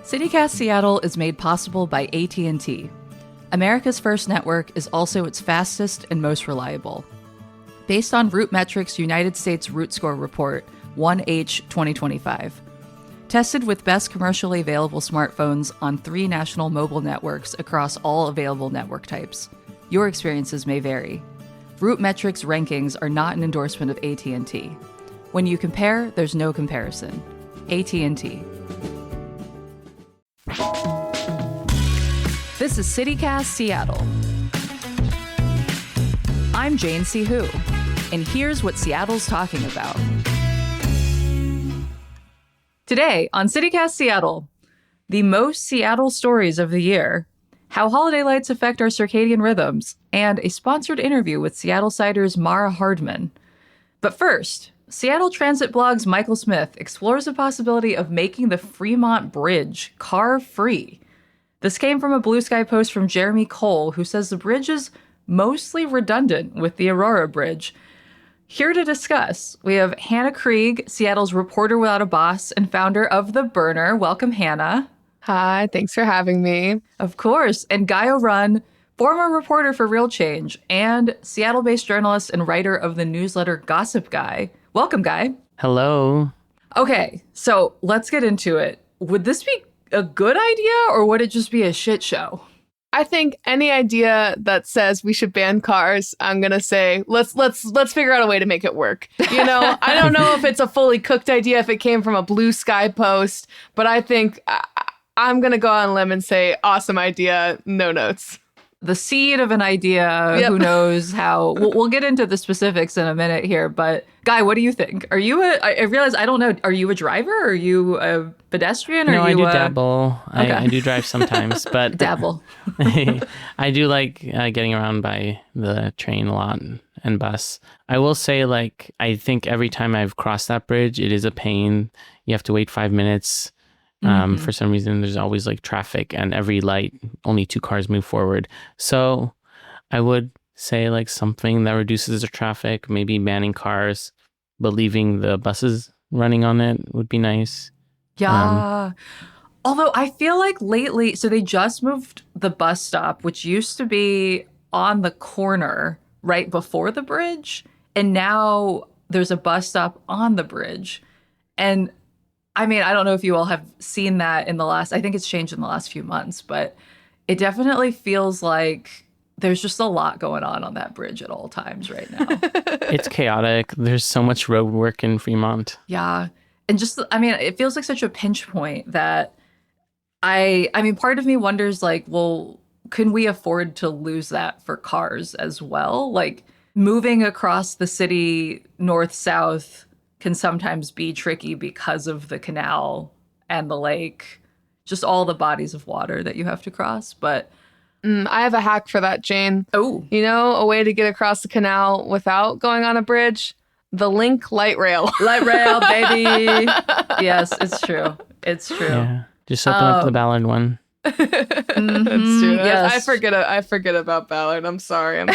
CityCast Seattle is made possible by AT&T. America's first network is also its fastest and most reliable. Based on RootMetrics' United States Root Score Report, 1H 2025. Tested with best commercially available smartphones on 3 national mobile networks across all available network types. Your experiences may vary. RootMetrics rankings are not an endorsement of AT&T. When you compare, there's no comparison. AT&T. This is CityCast Seattle. I'm Jane C. Hu, and here's what Seattle's talking about. Today on CityCast Seattle, the most Seattle stories of the year, how holiday lights affect our circadian rhythms, and a sponsored interview with Seattle Cider's Mara Hardman. But first, Seattle Transit blog's Michael Smith explores the possibility of making the Fremont Bridge car-free. This came from a Blue Sky post from Jeremy Cole, who says the bridge is mostly redundant with the Aurora Bridge. Here to discuss, we have Hannah Krieg, Seattle's reporter without a boss and founder of The Burner. Welcome, Hannah. Hi, thanks for having me. Of course. And Guy O'Run, former reporter for Real Change and Seattle-based journalist and writer of the newsletter Gossip Guy. Welcome, Guy. Hello. Okay, so let's get into it. Would this be a good idea or would it just be a shit show? I think any idea that says we should ban cars, I'm going to say, let's figure out a way to make it work. You know, I don't know if it's a fully cooked idea, if it came from a Blue Sky post, but I think I'm going to go on a limb and say, awesome idea, no notes. The seed of an idea, Who knows how. We'll get into the specifics in a minute here, but Guy, what do you think? Are you I realize I don't know, are you a driver? Are you a pedestrian? No, I do dabble. Okay. I do drive sometimes, but dabble. I do like getting around by the train a lot and bus. I will say, I think every time I've crossed that bridge, it is a pain. You have to wait 5 minutes. For some reason, there's always traffic, and every light, only 2 cars move forward. So I would say something that reduces the traffic, maybe banning cars, but leaving the buses running on it would be nice. Yeah. Although I feel like lately, so they just moved the bus stop, which used to be on the corner right before the bridge. And now there's a bus stop on the bridge. And I mean, I don't know if you all have seen that I think it's changed in the last few months, but it definitely feels like there's just a lot going on that bridge at all times right now. It's chaotic. There's so much road work in Fremont. Yeah. And it feels like such a pinch point that I mean, part of me wonders well, can we afford to lose that for cars as well? Moving across the city north-south can sometimes be tricky because of the canal and the lake, just all the bodies of water that you have to cross. But I have a hack for that, Jane. Oh, you know, a way to get across the canal without going on a bridge? The Link light rail. Light rail, baby. Yes, it's true. It's true. Yeah. Just open up the Ballard one. That's true. Yes. I forget about Ballard. I'm sorry.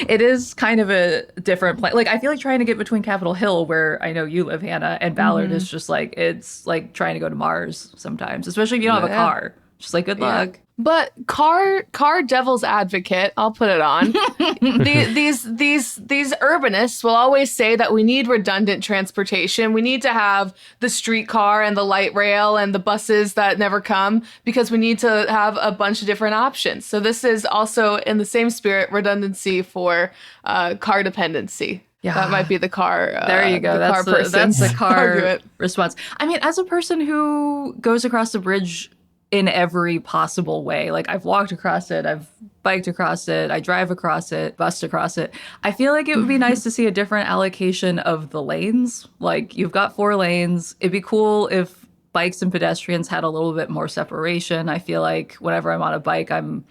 It is kind of a different place. I feel like trying to get between Capitol Hill, where I know you live, Hannah, and Ballard is just it's like trying to go to Mars sometimes, especially if you don't have a car. Just good luck. But car devil's advocate, I'll put it on. These urbanists will always say that we need redundant transportation. We need to have the streetcar and the light rail and the buses that never come because we need to have a bunch of different options. So this is also, in the same spirit, redundancy for car dependency. Yeah. That might be the car. There you go. That's the car argument. Response. I mean, as a person who goes across the bridge in every possible way. I've walked across it, I've biked across it, I drive across it, bussed across it. I feel like it would be nice to see a different allocation of the lanes. You've got 4 lanes. It'd be cool if bikes and pedestrians had a little bit more separation. I feel like whenever I'm on a bike, I'm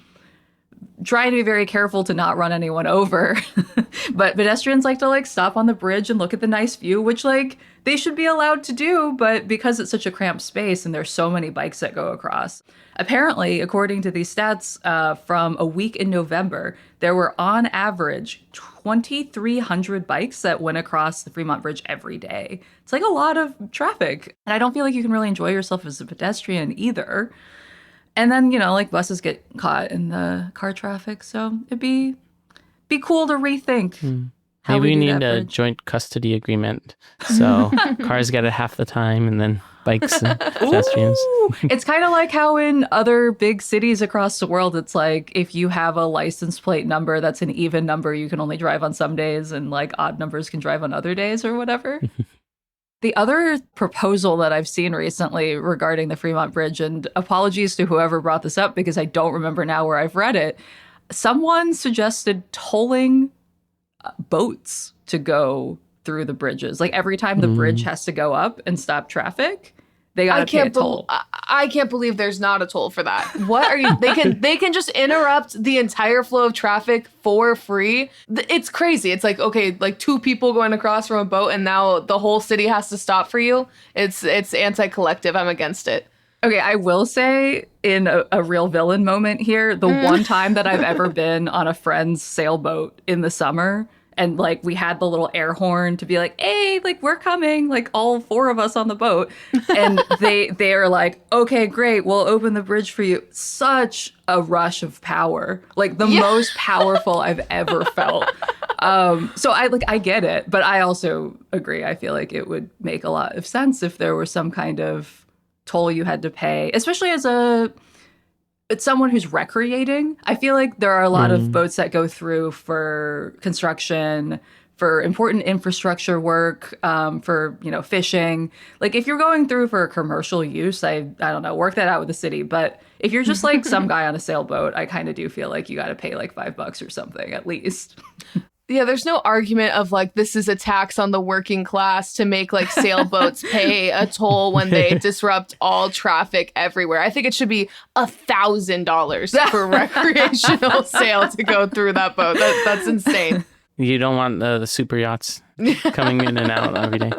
trying to be very careful to not run anyone over. But pedestrians like to stop on the bridge and look at the nice view, which they should be allowed to do, but because it's such a cramped space and there's so many bikes that go across. Apparently, according to these stats from a week in November, there were on average 2,300 bikes that went across the Fremont Bridge every day. It's like a lot of traffic. And I don't feel like you can really enjoy yourself as a pedestrian either. And then, like buses get caught in the car traffic. So it'd be cool to rethink. How Maybe we do need that a bridge. joint custody agreement. So cars get it half the time and then bikes and pedestrians. Ooh. It's kind of like how in other big cities across the world, it's like if you have a license plate number that's an even number, you can only drive on some days, and like odd numbers can drive on other days or whatever. The other proposal that I've seen recently regarding the Fremont Bridge, and apologies to whoever brought this up because I don't remember now where I've read it, someone suggested tolling boats to go through the bridges. Like every time the bridge has to go up and stop traffic, they gotta pay a toll. I can't believe there's not a toll for that. What are you? They can just interrupt the entire flow of traffic for free. It's crazy. It's like, okay, like 2 people going across from a boat, and now the whole city has to stop for you. It's anti-collective. I'm against it. Okay, I will say in a real villain moment here, the one time that I've ever been on a friend's sailboat in the summer, and like we had the little air horn to be like, hey, like we're coming, like all 4 of us on the boat. And they are like, okay, great, we'll open the bridge for you. Such a rush of power, like the most powerful I've ever felt. So I get it, but I also agree. I feel like it would make a lot of sense if there were some kind of toll you had to pay, especially as it's someone who's recreating. I feel like there are a lot of boats that go through for construction, for important infrastructure work, for fishing. Like if you're going through for commercial use, I don't know, work that out with the city. But if you're just like some guy on a sailboat, I kind of do feel like you got to pay like $5 or something at least. Yeah, there's no argument of like this is a tax on the working class to make like sailboats pay a toll when they disrupt all traffic everywhere. I think it should be $1,000 for recreational sail to go through that boat. That's insane. You don't want the super yachts coming in and out every day.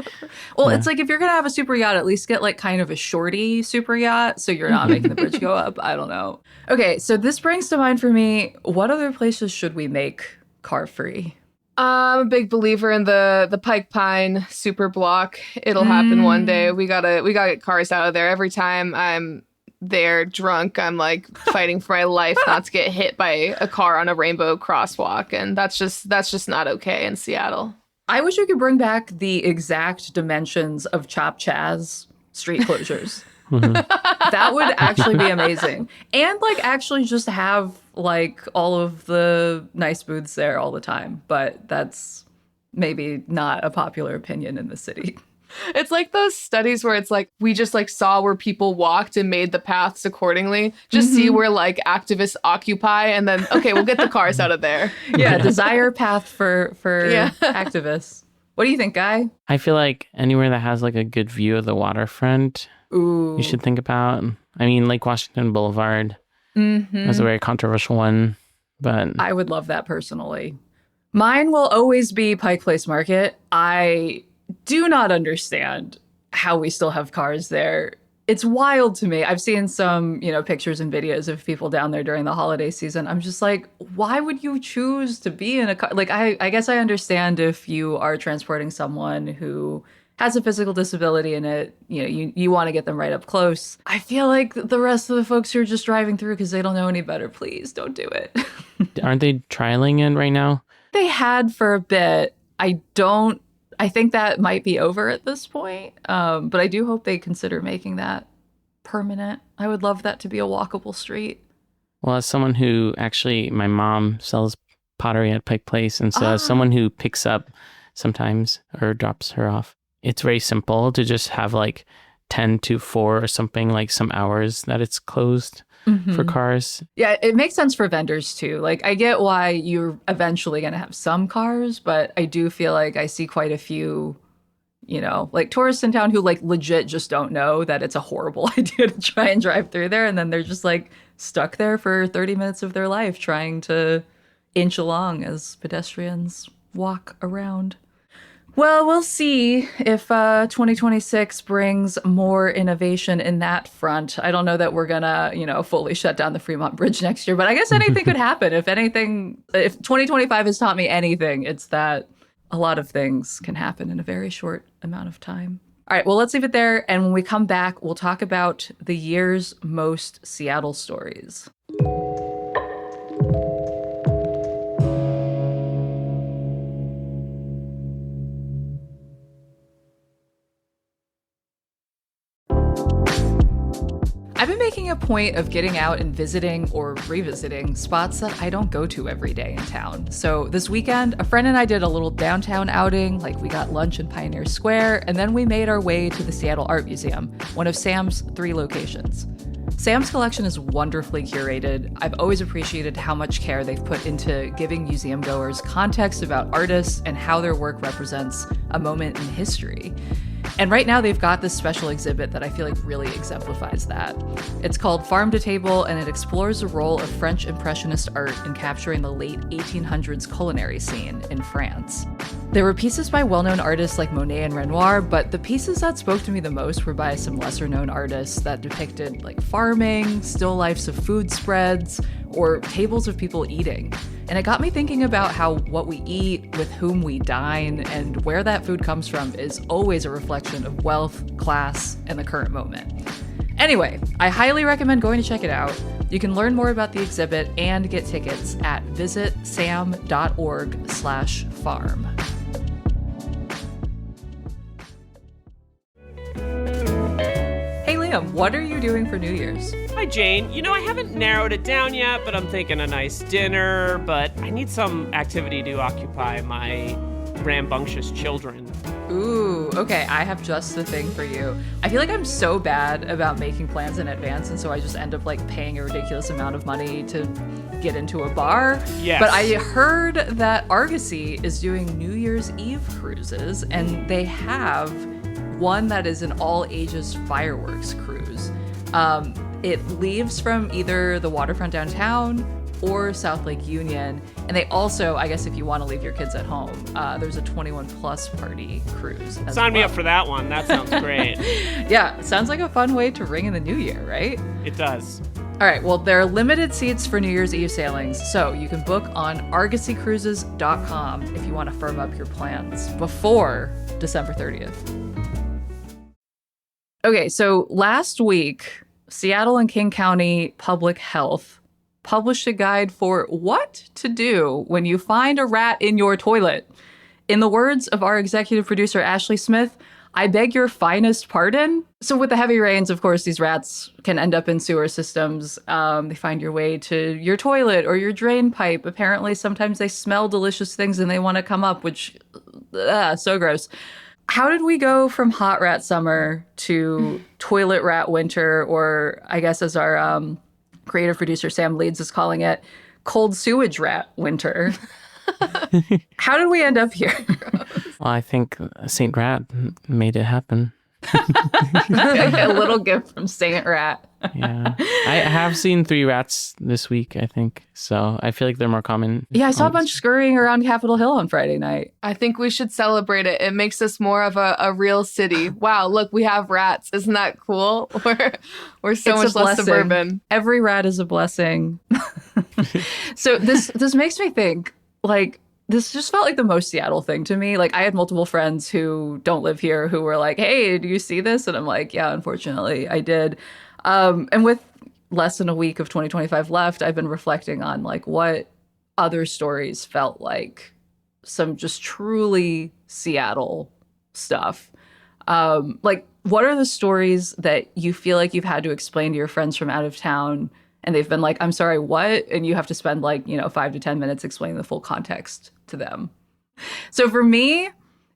Well, it's like if you're going to have a super yacht, at least get like kind of a shorty super yacht so you're not making the bridge go up. I don't know. Okay, so this brings to mind for me, what other places should we make car free? I'm a big believer in the Pike Pine super block. It'll happen one day. We gotta get cars out of there. Every time I'm there drunk, I'm like fighting for my life not to get hit by a car on a rainbow crosswalk, and that's just not okay in Seattle. I wish we could bring back the exact dimensions of Chop Chaz street closures. That would actually be amazing. And like actually just have like all of the nice booths there all the time. But that's maybe not a popular opinion in the city. It's like those studies where it's like we just like saw where people walked and made the paths accordingly. Just see where like activists occupy, and then okay, we'll get the cars out of there. Yeah, desire path for activists. What do you think, Guy? I feel like anywhere that has like a good view of the waterfront, Ooh. you should think about. I mean, Lake Washington Boulevard was a very controversial one, but I would love that personally. Mine will always be Pike Place Market. I do not understand how we still have cars there. It's wild to me. I've seen some, pictures and videos of people down there during the holiday season. I'm just like, why would you choose to be in a car? Like, I guess I understand if you are transporting someone who has a physical disability in it, you want to get them right up close. I feel like the rest of the folks who are just driving through because they don't know any better, please don't do it. aren't they trialing it right now? They had for a bit. I think that might be over at this point, but I do hope they consider making that permanent. I would love that to be a walkable street. Well, as someone who actually, my mom sells pottery at Pike Place, and so as someone who picks up sometimes or drops her off, it's very simple to just have like 10 to 4 or something, like some hours that it's closed for cars. Yeah, it makes sense for vendors too. Like, I get why you're eventually going to have some cars, but I do feel like I see quite a few, like tourists in town who like legit just don't know that it's a horrible idea to try and drive through there. And then they're just like stuck there for 30 minutes of their life trying to inch along as pedestrians walk around. Well, we'll see if 2026 brings more innovation in that front. I don't know that we're gonna, fully shut down the Fremont Bridge next year, but I guess anything could happen. If 2025 has taught me anything, it's that a lot of things can happen in a very short amount of time. All right, well, let's leave it there. And when we come back, we'll talk about the year's most Seattle stories. I've been making a point of getting out and visiting or revisiting spots that I don't go to every day in town. So this weekend, a friend and I did a little downtown outing, like we got lunch in Pioneer Square, and then we made our way to the Seattle Art Museum, one of Sam's 3 locations. Sam's collection is wonderfully curated. I've always appreciated how much care they've put into giving museum goers context about artists and how their work represents a moment in history. And right now they've got this special exhibit that I feel like really exemplifies that. It's called Farm to Table, and it explores the role of French Impressionist art in capturing the late 1800s culinary scene in France. There were pieces by well-known artists like Monet and Renoir, but the pieces that spoke to me the most were by some lesser-known artists that depicted like farming, still lifes of food spreads, or tables of people eating. And it got me thinking about how what we eat, with whom we dine, and where that food comes from is always a reflection of wealth, class, and the current moment. Anyway, I highly recommend going to check it out. You can learn more about the exhibit and get tickets at visitsam.org/farm. Hey Liam, what are you doing for New Year's? Hi, Jane. I haven't narrowed it down yet, but I'm thinking a nice dinner, but I need some activity to occupy my rambunctious children. Ooh, okay, I have just the thing for you. I feel like I'm so bad about making plans in advance, and so I just end up like paying a ridiculous amount of money to get into a bar. Yes. But I heard that Argosy is doing New Year's Eve cruises, and they have one that is an all-ages fireworks cruise. It leaves from either the waterfront downtown or South Lake Union. And they also, I guess if you want to leave your kids at home, there's a 21 plus party cruise. Sign me up for that one. That sounds great. Yeah, sounds like a fun way to ring in the new year, right? It does. All right, well, there are limited seats for New Year's Eve sailings, so you can book on argosycruises.com if you want to firm up your plans before December 30th. Okay, so last week, Seattle and King County Public Health published a guide for what to do when you find a rat in your toilet. In the words of our executive producer, Ashley Smith, I beg your finest pardon. So with the heavy rains, of course, these rats can end up in sewer systems. They find your way to your toilet or your drain pipe. Apparently, sometimes they smell delicious things and they want to come up, which, so gross. How did we go from hot rat summer to toilet rat winter, or I guess as our creative producer Sam Leeds is calling it, cold sewage rat winter? How did we end up here? Well, I think Saint Rat made it happen. A little gift from Saint Rat. Yeah. I have seen 3 rats this week, I think. So I feel like they're more common. Yeah, I saw a bunch scurrying around Capitol Hill on Friday night. I think we should celebrate it. It makes us more of a real city. Wow, look, we have rats. Isn't that cool? We're so much less suburban. Every rat is a blessing. So this makes me think, like, this just felt like the most Seattle thing to me. Like, I had multiple friends who don't live here who were like, hey, do you see this? And I'm like, yeah, unfortunately, I did. And with less than a week of 2025 left, I've been reflecting on like what other stories felt like some just truly Seattle stuff. Like, what are the stories that you feel like you've had to explain to your friends from out of town and they've been like, I'm sorry, what? And you have to spend 5 to 10 minutes explaining the full context to them. So for me,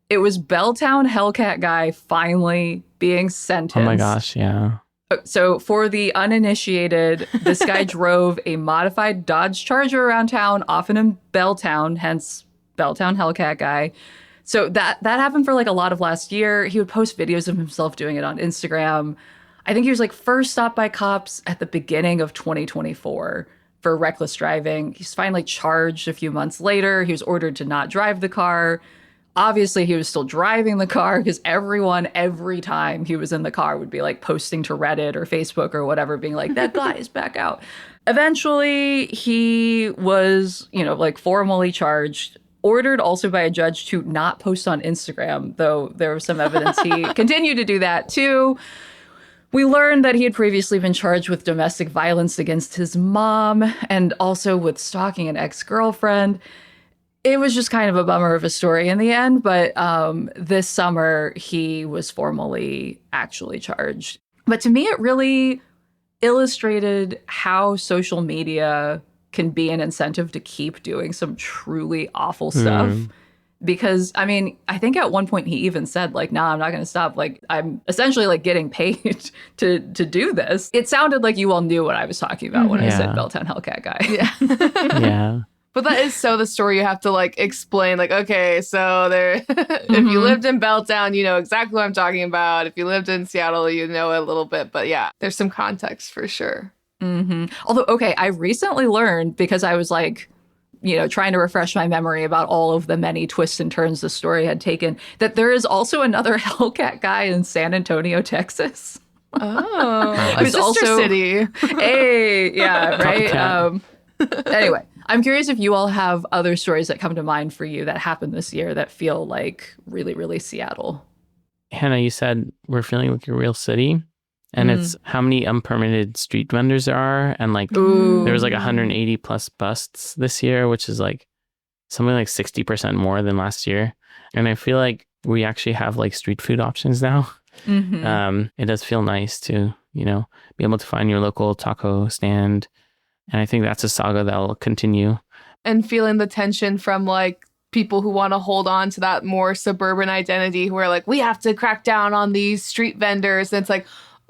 it was Belltown Hellcat guy finally being sentenced. Oh my gosh, yeah. So for the uninitiated, this guy drove a modified Dodge Charger around town, often in Belltown, hence Belltown Hellcat guy. So that happened for a lot of last year. He would post videos of himself doing it on Instagram. I think he was first stopped by cops at the beginning of 2024 for reckless driving. He's finally charged a few months later. He was ordered to not drive the car. Obviously, he was still driving the car because everyone, every time he was in the car, would be like posting to Reddit or Facebook or whatever, being like, that guy is back out. Eventually, he was, like formally charged, ordered also by a judge to not post on Instagram, though there was some evidence he continued to do that too. We learned that he had previously been charged with domestic violence against his mom and also with stalking an ex-girlfriend. It was just kind of a bummer of a story in the end, but this summer he was formally actually charged. But to me, it really illustrated how social media can be an incentive to keep doing some truly awful stuff. Because, I mean, I think at one point he even said, like, nah, I'm not going to stop. Like, I'm essentially, like, getting paid to do this. It sounded like you all knew what I was talking about when I said Belltown Hellcat guy. Yeah. Yeah. But that is so the story you have to like explain, like, okay, so there, if you lived in Belltown, you know exactly what I'm talking about. If you lived in Seattle, you know a little bit. But yeah, there's some context for sure. Although, okay, I recently learned, because I was like, trying to refresh my memory about all of the many twists and turns the story had taken, that there is also another Hellcat guy in San Antonio, Texas. Oh, a who's sister also city. Hey, yeah, right. Copycat. Anyway, I'm curious if you all have other stories that come to mind for you that happened this year that feel like really, really Seattle. Hannah, you said we're feeling like a real city. And it's how many unpermitted street vendors there are. And like there was like 180 plus busts this year, which is like something like 60% more than last year. And I feel like we actually have like street food options now. It does feel nice to, be able to find your local taco stand. And I think that's a saga that will continue. And feeling the tension from like people who want to hold on to that more suburban identity who are like, we have to crack down on these street vendors. And it's like,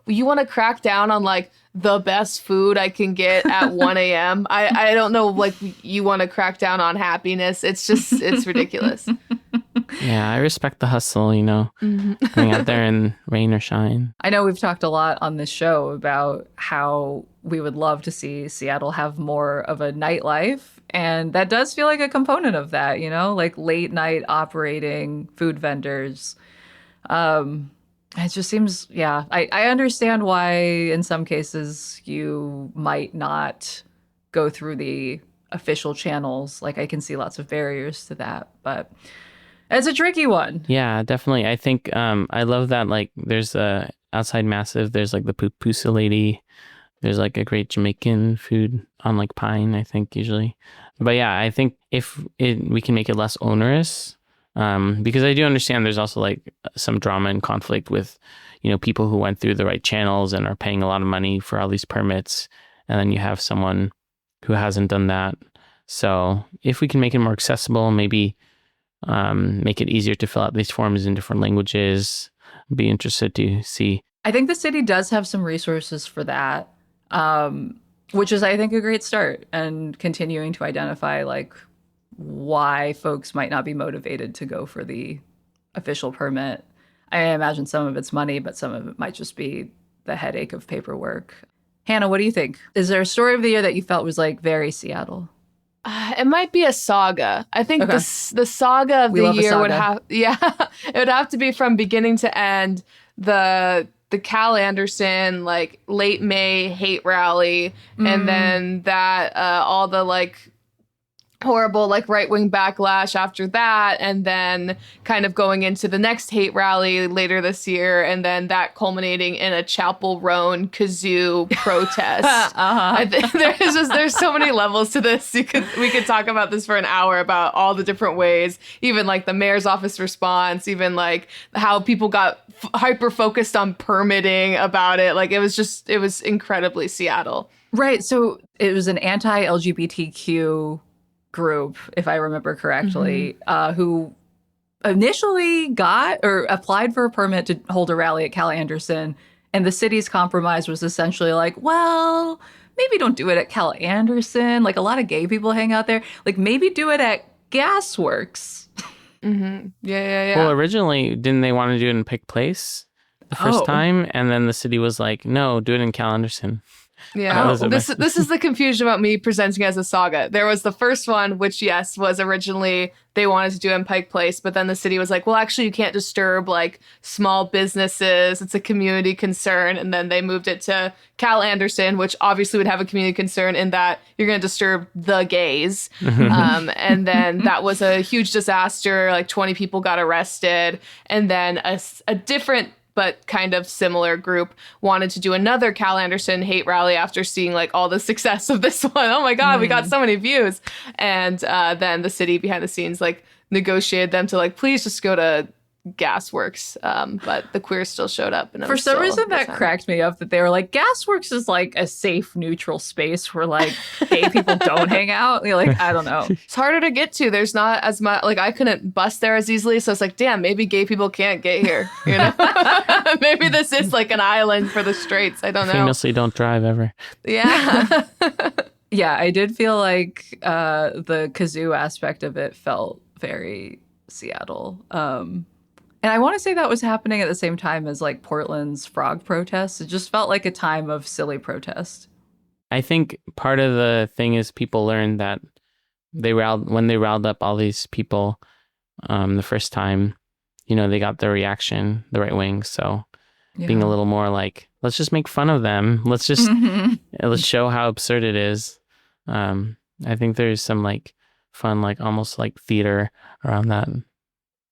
you want to crack down on like the best food I can get at 1 a.m. I don't know, like you want to crack down on happiness. It's ridiculous. Yeah, I respect the hustle, going out there in rain or shine. I know we've talked a lot on this show about how we would love to see Seattle have more of a nightlife. And that does feel like a component of that, like late night operating food vendors. It just seems, I understand why in some cases you might not go through the official channels. Like I can see lots of barriers to that, but it's a tricky one. Yeah, definitely. I think I love that like there's a outside Massive, there's like the Pupusa lady. There's like a great Jamaican food on like Pine, I think usually. But yeah, I think if we can make it less onerous, because I do understand there's also like some drama and conflict with, people who went through the right channels and are paying a lot of money for all these permits. And then you have someone who hasn't done that. So if we can make it more accessible, maybe make it easier to fill out these forms in different languages, I'd be interested to see. I think the city does have some resources for that, which is, I think, a great start, and continuing to identify like why folks might not be motivated to go for the official permit. I imagine some of it's money, but some of it might just be the headache of paperwork. Hannah, what do you think? Is there a story of the year that you felt was like very Seattle? It might be a saga. I think the saga of the year would have, it would have to be from beginning to end. The Cal Anderson like late May hate rally, and then that all the like horrible like right-wing backlash after that, and then kind of going into the next hate rally later this year, and then that culminating in a Chapel Roan kazoo protest. There's so many levels to this. We could talk about this for an hour about all the different ways, even like the mayor's office response, even like how people got hyper focused on permitting about it. Like it was incredibly Seattle. Right. So it was an anti-LGBTQ group, if I remember correctly, who initially got or applied for a permit to hold a rally at Cal Anderson. And the city's compromise was essentially like, well, maybe don't do it at Cal Anderson. Like a lot of gay people hang out there. Like maybe do it at Gasworks. Yeah. Well, originally, didn't they want to do it in Pick Place the first time? And then the city was like, no, do it in Cal Anderson. Yeah, was this is the confusion about me presenting as a saga. There was the first one, which yes, was originally they wanted to do in Pike Place, but then the city was like, well, actually, you can't disturb like small businesses. It's a community concern, and then they moved it to Cal Anderson, which obviously would have a community concern in that you're going to disturb the gays. And then that was a huge disaster. Like 20 people got arrested, and then a different but kind of similar group wanted to do another Cal Anderson hate rally after seeing like all the success of this one. Oh my God, we got so many views. And then the city behind the scenes like negotiated them to like, please just go to Gasworks. But the queers still showed up. And For some reason, that cracked me up that they were like, Gasworks is like a safe, neutral space where like gay people don't hang out. You're like, I don't know. It's harder to get to. There's not as much, like I couldn't bus there as easily. So it's like, damn, maybe gay people can't get here. You know, maybe this is like an island for the straights. I don't know. Famously don't drive ever. Yeah. Yeah, I did feel like the kazoo aspect of it felt very Seattle. And I want to say that was happening at the same time as like Portland's frog protests. It just felt like a time of silly protest. I think part of the thing is people learned that when they riled up all these people the first time, you know, they got their reaction, the right wing. So being a little more like, let's just make fun of them. Let's just let's show how absurd it is. I think there's some like fun, like almost like theater around that.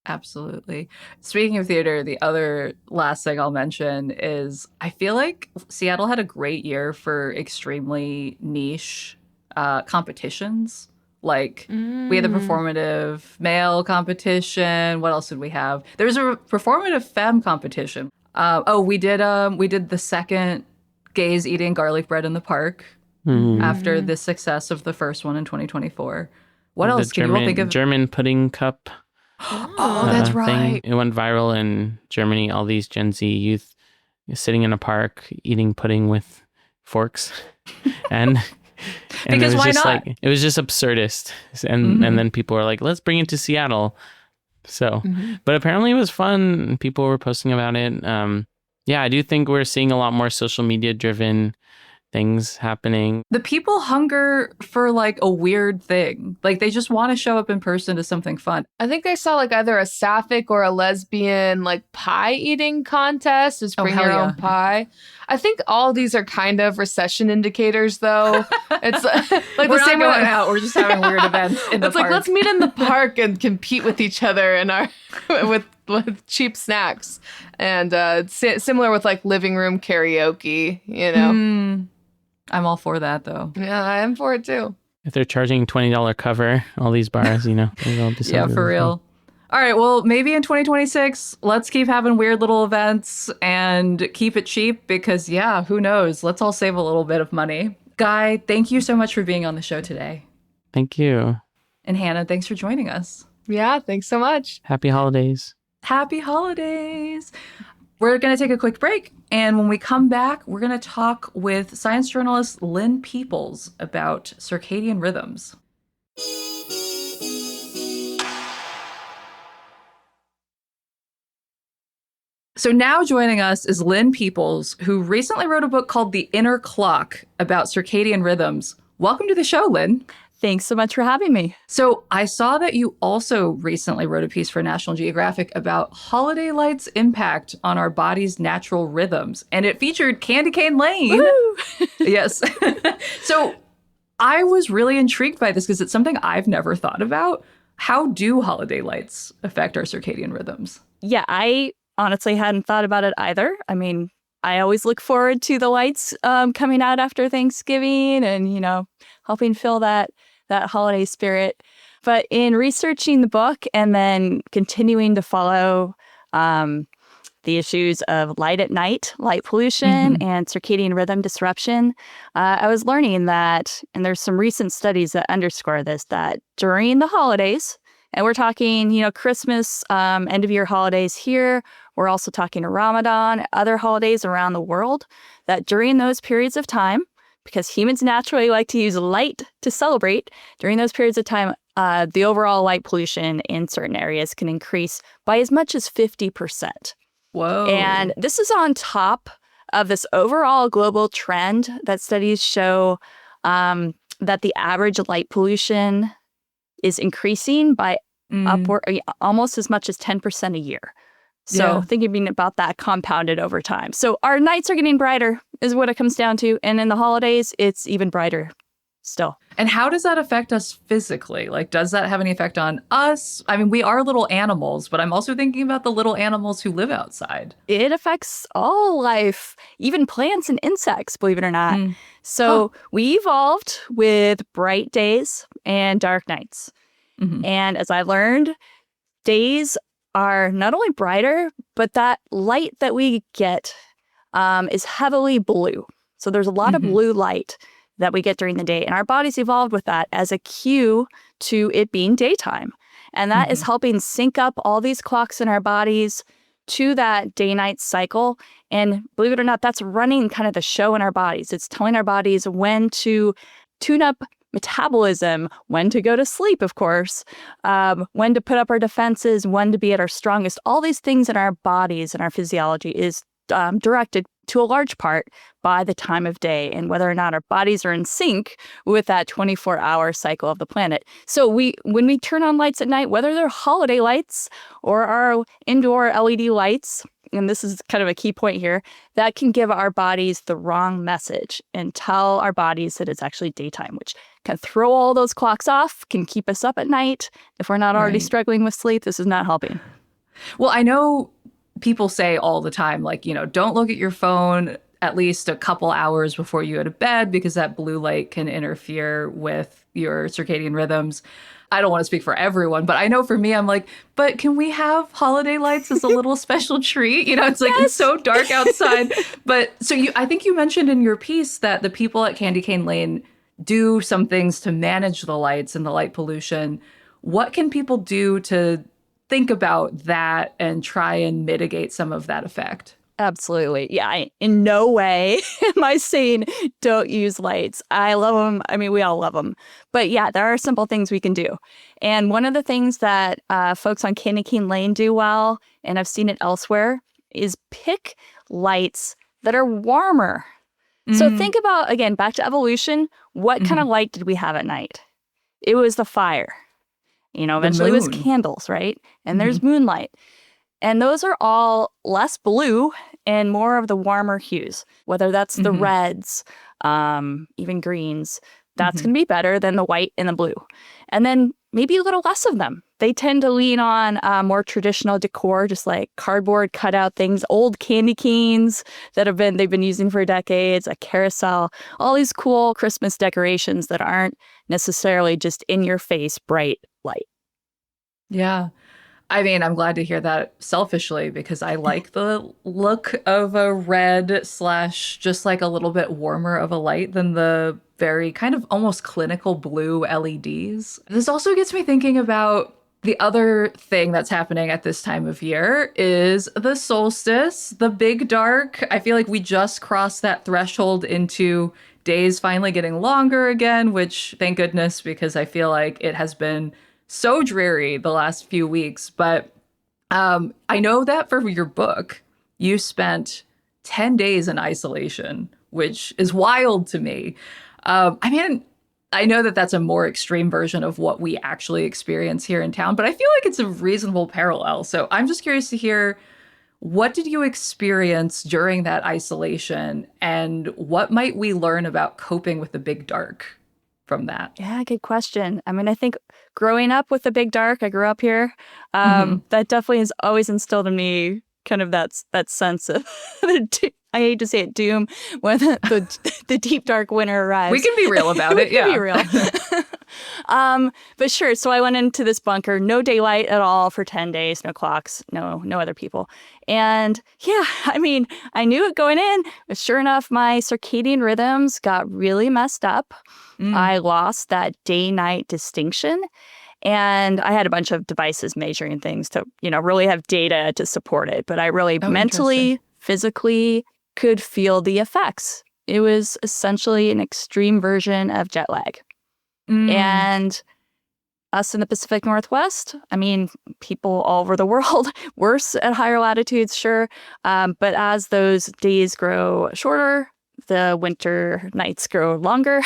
Absolutely. Speaking of theater, the other last thing I'll mention is I feel like Seattle had a great year for extremely niche competitions. Like we had the performative male competition. What else did we have? There was a performative femme competition. We did the second gays eating garlic bread in the park after the success of the first one in 2024. What else can you all think of? German pudding cup. Oh, that's right. It went viral in Germany. All these Gen Z youth sitting in a park eating pudding with forks, and because it was why just not? like it was just absurdist, and then people were like, let's bring it to Seattle. So, but apparently it was fun. People were posting about it. Yeah, I do think we're seeing a lot more social media driven things happening. The people hunger for like a weird thing. Like they just want to show up in person to something fun. I think I saw like either a sapphic or a lesbian like pie eating contest. Just bring your own pie. I think all these are kind of recession indicators, though. It's like We're the same not going way. out. We're just having weird events in the It's park. like let's meet in the park and compete with each other and our with cheap snacks. And similar with like living room karaoke. You know. I'm all for that, though. Yeah, I am for it too. If they're charging $20 cover, all these bars, you know, they'll decide. Yeah, for real. All right, well, maybe in 2026, let's keep having weird little events and keep it cheap because, yeah, who knows? Let's all save a little bit of money. Guy, thank you so much for being on the show today. Thank you. And Hannah, thanks for joining us. Yeah, thanks so much. Happy holidays. Happy holidays. We're going to take a quick break. And when we come back, we're going to talk with science journalist Lynn Peoples about circadian rhythms. So now joining us is Lynn Peoples, who recently wrote a book called The Inner Clock about circadian rhythms. Welcome to the show, Lynn. Thanks so much for having me. So I saw that you also recently wrote a piece for National Geographic about holiday lights' impact on our body's natural rhythms, and it featured Candy Cane Lane. Yes. So I was really intrigued by this because it's something I've never thought about. How do holiday lights affect our circadian rhythms? Yeah, I honestly hadn't thought about it either. I mean, I always look forward to the lights coming out after Thanksgiving and, you know, helping fill that holiday spirit. But in researching the book and then continuing to follow the issues of light at night, light pollution, and circadian rhythm disruption, I was learning that, and there's some recent studies that underscore this, that during the holidays, and we're talking, you know, Christmas, end of year holidays here, we're also talking Ramadan, other holidays around the world, that during those periods of time, because humans naturally like to use light to celebrate, during those periods of time, the overall light pollution in certain areas can increase by as much as 50%. Whoa. And this is on top of this overall global trend that studies show that the average light pollution is increasing by upward almost as much as 10% a year. So thinking about that compounded over time. So our nights are getting brighter is what it comes down to. And in the holidays, it's even brighter still. And how does that affect us physically? Like, does that have any effect on us? I mean, we are little animals, but I'm also thinking about the little animals who live outside. It affects all life, even plants and insects, believe it or not. So we evolved with bright days and dark nights. And as I learned, days are not only brighter, but that light that we get is heavily blue. So there's a lot of blue light that we get during the day. And our bodies evolved with that as a cue to it being daytime. And that is helping sync up all these clocks in our bodies to that day-night cycle. And believe it or not, that's running kind of the show in our bodies. It's telling our bodies when to tune up metabolism, when to go to sleep, of course, when to put up our defenses, when to be at our strongest. All these things in our bodies and our physiology is directed to a large part by the time of day and whether or not our bodies are in sync with that 24-hour cycle of the planet. So when we turn on lights at night, whether they're holiday lights or our indoor LED lights, and this is kind of a key point here, that can give our bodies the wrong message and tell our bodies that it's actually daytime, which can throw all those clocks off, can keep us up at night. If we're not already struggling with sleep, this is not helping. Well, I know people say all the time, like, don't look at your phone at least a couple hours before you go to bed because that blue light can interfere with your circadian rhythms. I don't want to speak for everyone, but I know for me, I'm like, but can we have holiday lights as a little special treat? It's like, it's so dark outside. But so I think you mentioned in your piece that the people at Candy Cane Lane do some things to manage the lights and the light pollution. What can people do to think about that and try and mitigate some of that effect? Absolutely. Yeah, in no way am I saying don't use lights. I love them. I mean, we all love them. But yeah, there are simple things we can do. And one of the things that folks on Candy Cane Lane do well, and I've seen it elsewhere, is pick lights that are warmer. So think about, again, back to evolution, what kind of light did we have at night? It was the fire. Eventually it was candles, right? And there's moonlight. And those are all less blue and more of the warmer hues, whether that's the reds, even greens. That's going to be better than the white and the blue. And then maybe a little less of them. They tend to lean on more traditional decor, just like cardboard cutout things, old candy canes that they've been using for decades, a carousel, all these cool Christmas decorations that aren't necessarily just in your face bright light. Yeah. I mean, I'm glad to hear that selfishly because I like the look of a red / just like a little bit warmer of a light than the very kind of almost clinical blue LEDs. This also gets me thinking about the other thing that's happening at this time of year is the solstice, the big dark. I feel like we just crossed that threshold into days finally getting longer again, which thank goodness, because I feel like it has been so dreary the last few weeks. But I know that for your book, you spent 10 days in isolation, which is wild to me. I mean, I know that that's a more extreme version of what we actually experience here in town, but I feel like it's a reasonable parallel. So I'm just curious to hear, what did you experience during that isolation, and what might we learn about coping with the big dark from that? Yeah, good question. I mean, I think growing up with the big dark, I grew up here, that definitely has always instilled in me kind of that sense of, I hate to say it, doom, when the deep dark winter arrives. We can be real about it, yeah. Be real. But sure, so I went into this bunker, no daylight at all for 10 days, no clocks, no other people. And yeah, I mean, I knew it going in, but sure enough, my circadian rhythms got really messed up. I lost that day-night distinction. And I had a bunch of devices measuring things to, really have data to support it. But I really mentally, physically could feel the effects. It was essentially an extreme version of jet lag. And Us in the Pacific Northwest, I mean, people all over the world, worse at higher latitudes, sure. But as those days grow shorter, the winter nights grow longer,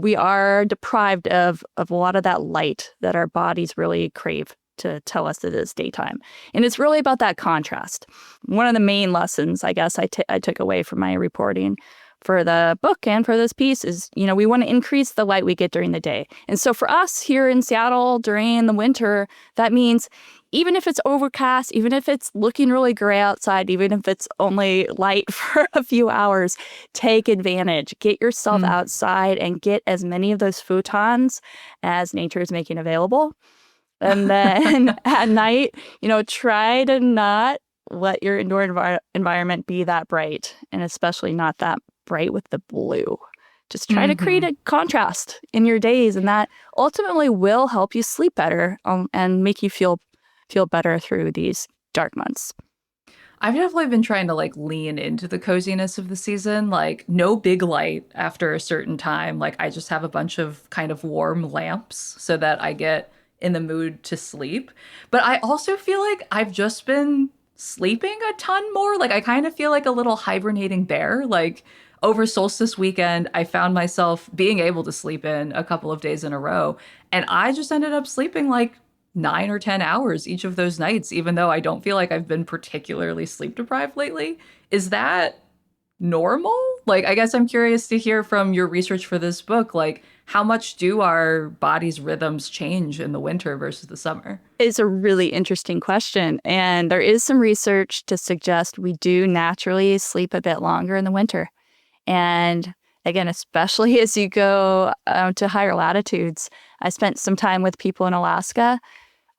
we are deprived of a lot of that light that our bodies really crave to tell us that it's daytime. And it's really about that contrast. One of the main lessons, I guess, I took away from my reporting for the book and for this piece is, we want to increase the light we get during the day. And so for us here in Seattle during the winter, that means even if it's overcast, even if it's looking really gray outside, even if it's only light for a few hours, take advantage. Get yourself outside and get as many of those photons as nature is making available. And then at night, try to not let your indoor environment be that bright, and especially not that bright with the blue. Just try to create a contrast in your days, and that ultimately will help you sleep better and make you feel better through these dark months. I've definitely been trying to lean into the coziness of the season, no big light after a certain time. I just have a bunch of kind of warm lamps so that I get in the mood to sleep. But I also feel like I've just been sleeping a ton more. I kind of feel like a little hibernating bear. Over solstice weekend, I found myself being able to sleep in a couple of days in a row. And I just ended up sleeping 9 or 10 hours each of those nights, even though I don't feel like I've been particularly sleep deprived lately. Is that normal? I guess I'm curious to hear from your research for this book, how much do our body's rhythms change in the winter versus the summer? It's a really interesting question. And there is some research to suggest we do naturally sleep a bit longer in the winter. And again, especially as you go to higher latitudes. I spent some time with people in Alaska,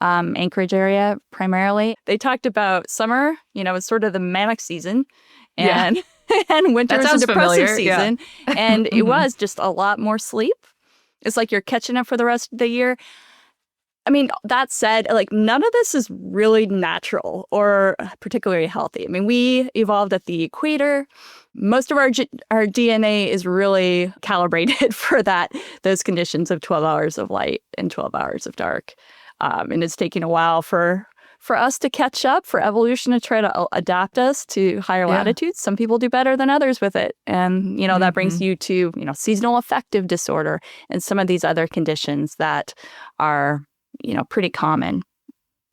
Anchorage area primarily. They talked about summer, it's sort of the manic season. And, and winter is a depressive season. Yeah. And it was just a lot more sleep. It's like you're catching up for the rest of the year. I mean, that said, none of this is really natural or particularly healthy. I mean, we evolved at the equator. Most of our DNA is really calibrated for those conditions of 12 hours of light and 12 hours of dark. And it's taking a while for us to catch up, for evolution to try to adapt us to higher latitudes. Some people do better than others with it. And, that brings you to, seasonal affective disorder and some of these other conditions that are, pretty common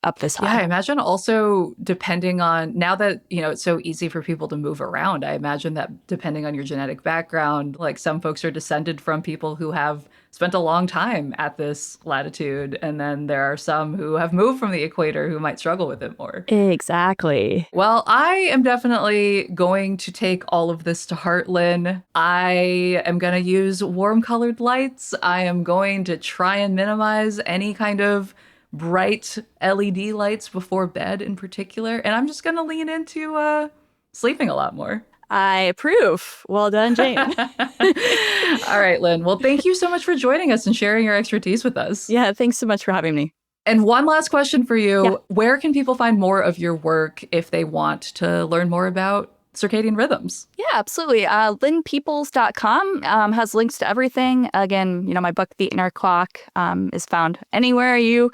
up this high. Yeah, I imagine also depending on, now that, it's so easy for people to move around, I imagine that depending on your genetic background, some folks are descended from people who have spent a long time at this latitude. And then there are some who have moved from the equator who might struggle with it more. Exactly. Well, I am definitely going to take all of this to heart, Lynn. I am going to use warm colored lights. I am going to try and minimize any kind of bright LED lights before bed in particular. And I'm just going to lean into sleeping a lot more. I approve. Well done, Jane. All right, Lynn. Well, thank you so much for joining us and sharing your expertise with us. Yeah, thanks so much for having me. And one last question for you. Yeah. Where can people find more of your work if they want to learn more about circadian rhythms? Yeah, absolutely. LynnPeoples.com has links to everything. Again, my book, The Inner Clock, is found anywhere you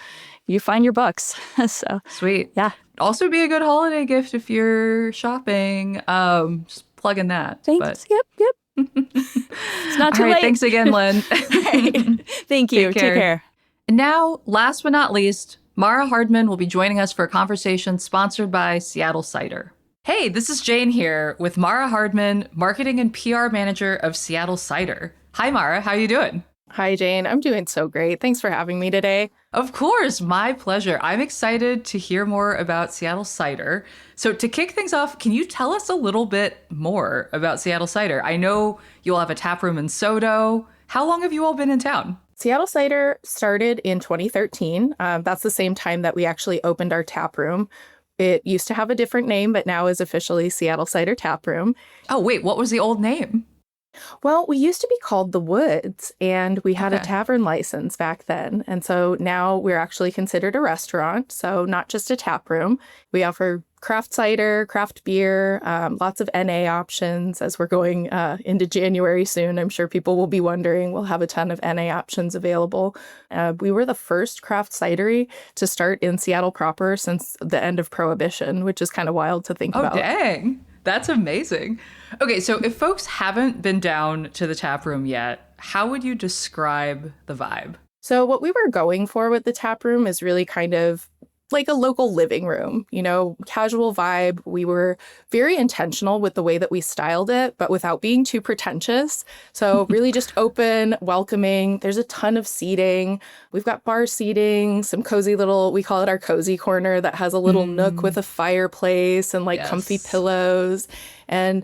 find your books. So sweet. Yeah. Also be a good holiday gift if you're shopping. Just plug in that. Thanks. But... Yep. It's not too All right, late. Thanks again, Lynn. Right. Thank you. Take care. And now, last but not least, Mara Hardman will be joining us for a conversation sponsored by Seattle Cider. Hey, this is Jane here with Mara Hardman, Marketing and PR Manager of Seattle Cider. Hi, Mara. How you doing? Hi, Jane. I'm doing so great. Thanks for having me today. Of course, my pleasure. I'm excited to hear more about Seattle Cider. So to kick things off, can you tell us a little bit more about Seattle Cider? I know you'll have a tap room in Sodo. How long have you all been in town? Seattle Cider started in 2013. That's the same time that we actually opened our tap room. It used to have a different name, but now is officially Seattle Cider Tap Room. Oh, wait, what was the old name? Well, we used to be called the Woods, and we had a Okay. tavern license back then. And so now we're actually considered a restaurant, so not just a tap room. We offer craft cider, craft beer, lots of NA options as we're going into January soon. I'm sure people will be wondering. We'll have a ton of NA options available. We were the first craft cidery to start in Seattle proper since the end of Prohibition, which is kind of wild to think Oh, about. dang. That's amazing. Okay, so if folks haven't been down to the tap room yet, how would you describe the vibe? So what we were going for with the tap room is really kind of like a local living room, casual vibe. We were very intentional with the way that we styled it, but without being too pretentious. So really just open, welcoming. There's a ton of seating. We've got bar seating, some cozy little, we call it our cozy corner that has a little nook with a fireplace and like comfy Yes. pillows. And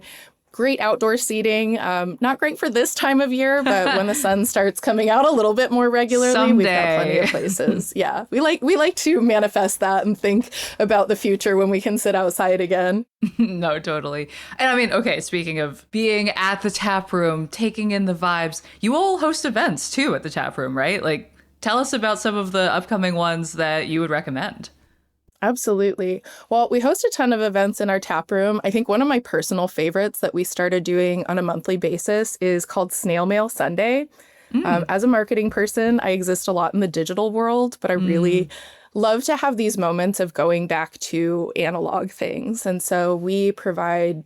great outdoor seating. Not great for this time of year, but when the sun starts coming out a little bit more regularly, we've got plenty of Someday. places. Yeah, we like to manifest that and think about the future when we can sit outside again. No, totally. And I mean, okay, speaking of being at the tap room, taking in the vibes, you all host events too at the tap room, right? Like, tell us about some of the upcoming ones that you would recommend. Absolutely. Well, we host a ton of events in our tap room. I think one of my personal favorites that we started doing on a monthly basis is called Snail Mail Sunday. As a marketing person, I exist a lot in the digital world, but I really love to have these moments of going back to analog things. And so we provide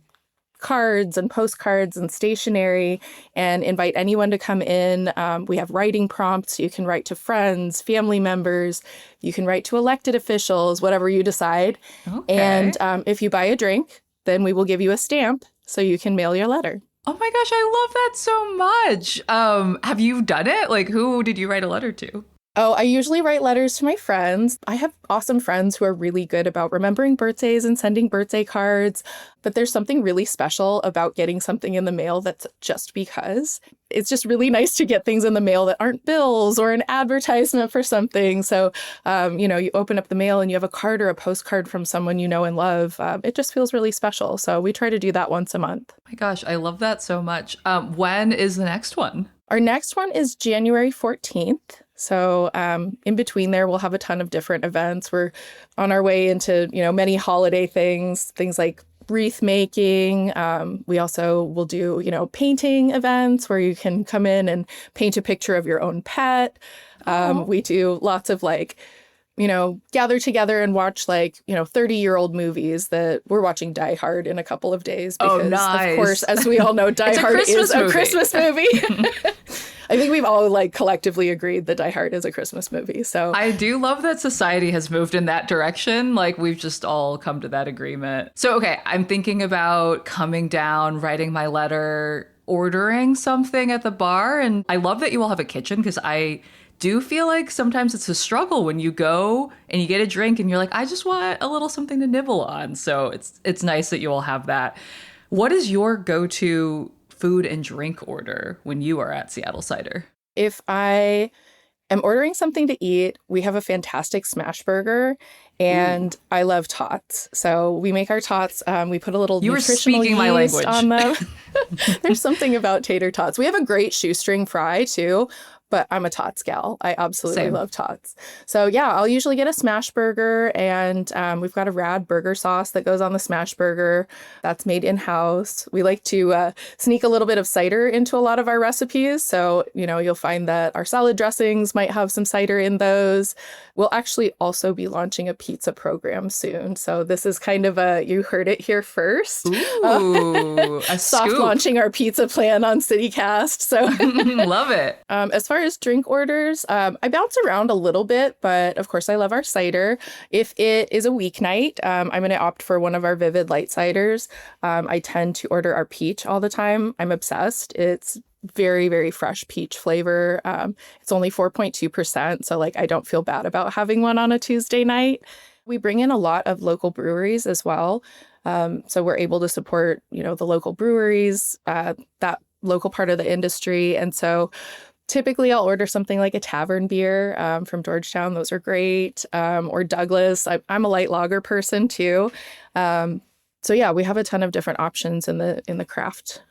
cards and postcards and stationery and invite anyone to come in. We have writing prompts. You can write to friends, family members. You can write to elected officials, whatever you decide. Okay. And if you buy a drink, then we will give you a stamp so you can mail your letter. Oh my gosh, I love that so much. Have you done it? Like, who did you write a letter to? Oh, I usually write letters to my friends. I have awesome friends who are really good about remembering birthdays and sending birthday cards. But there's something really special about getting something in the mail that's just because. It's just really nice to get things in the mail that aren't bills or an advertisement for something. So, you open up the mail and you have a card or a postcard from someone you know and love. It just feels really special. So we try to do that once a month. Oh my gosh, I love that so much. When is the next one? Our next one is January 14th. So in between there, we'll have a ton of different events. We're on our way into, many holiday things like wreath making. We also will do, painting events where you can come in and paint a picture of your own pet. We do lots of gather together and watch 30-year-old movies that we're watching Die Hard in a couple of days. Oh, Because, nice. of course, as we all know, Die It's a Hard Christmas is a movie. Christmas movie. I think we've all collectively agreed that Die Hard is a Christmas movie. So I do love that society has moved in that direction. Like, we've just all come to that agreement. So, okay, I'm thinking about coming down, writing my letter, ordering something at the bar. And I love that you all have a kitchen because I do feel like sometimes it's a struggle when you go and you get a drink and you're like, I just want a little something to nibble on. So it's nice that you all have that. What is your go-to food and drink order when you are at Seattle Cider? if I am ordering something to eat, we have a fantastic smash burger. And I love tots. So we make our tots. We put a little You were nutritional speaking my yeast language. on them. There's something about tater tots. We have a great shoestring fry too, but I'm a tots gal. I absolutely Same. love tots. So yeah, I'll usually get a smash burger, and we've got a rad burger sauce that goes on the smash burger. That's made in-house. We like to sneak a little bit of cider into a lot of our recipes. So, you'll find that our salad dressings might have some cider in those. We'll actually also be launching a pizza program soon. So this is kind of you heard it here first. Ooh, a Soft scoop. launching our pizza plan on CityCast. So Love it. as far as drink orders, I bounce around a little bit, but of course I love our cider. If it is a weeknight, I'm going to opt for one of our Vivid Light ciders. I tend to order our peach all the time. I'm obsessed. It's very, very fresh peach flavor. It's only 4.2%. So I don't feel bad about having one on a Tuesday night. We bring in a lot of local breweries as well. So we're able to support, the local breweries, that local part of the industry. And so typically I'll order something like a tavern beer from Georgetown. Those are great. Or Douglas. I'm a light lager person too. So yeah, we have a ton of different options in the craft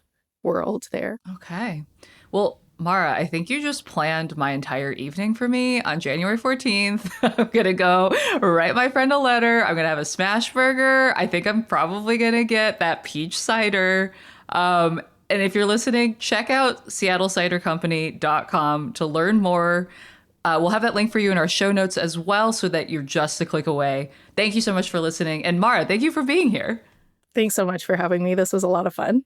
world there. Okay. Well, Mara, I think you just planned my entire evening for me on January 14th. I'm going to go write my friend a letter. I'm going to have a smash burger. I think I'm probably going to get that peach cider. And if you're listening, check out seattlecidercompany.com to learn more. We'll have that link for you in our show notes as well so that you're just a click away. Thank you so much for listening. And Mara, thank you for being here. Thanks so much for having me. This was a lot of fun.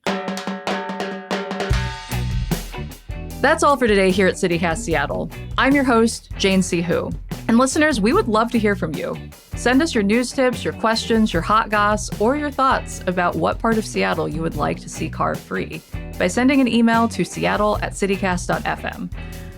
That's all for today here at CityCast Seattle. I'm your host, Jane C. Hu. And listeners, we would love to hear from you. Send us your news tips, your questions, your hot goss, or your thoughts about what part of Seattle you would like to see car-free by sending an email to seattle@citycast.fm.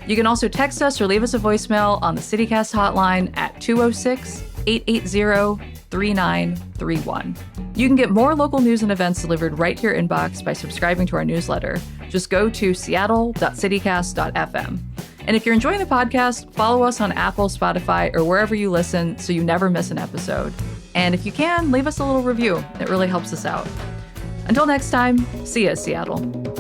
You can also text us or leave us a voicemail on the CityCast hotline at 206-880-3931. You can get more local news and events delivered right to your inbox by subscribing to our newsletter. Just go to seattle.citycast.fm. And if you're enjoying the podcast, follow us on Apple, Spotify, or wherever you listen so you never miss an episode. And if you can, leave us a little review. It really helps us out. Until next time, see ya, Seattle.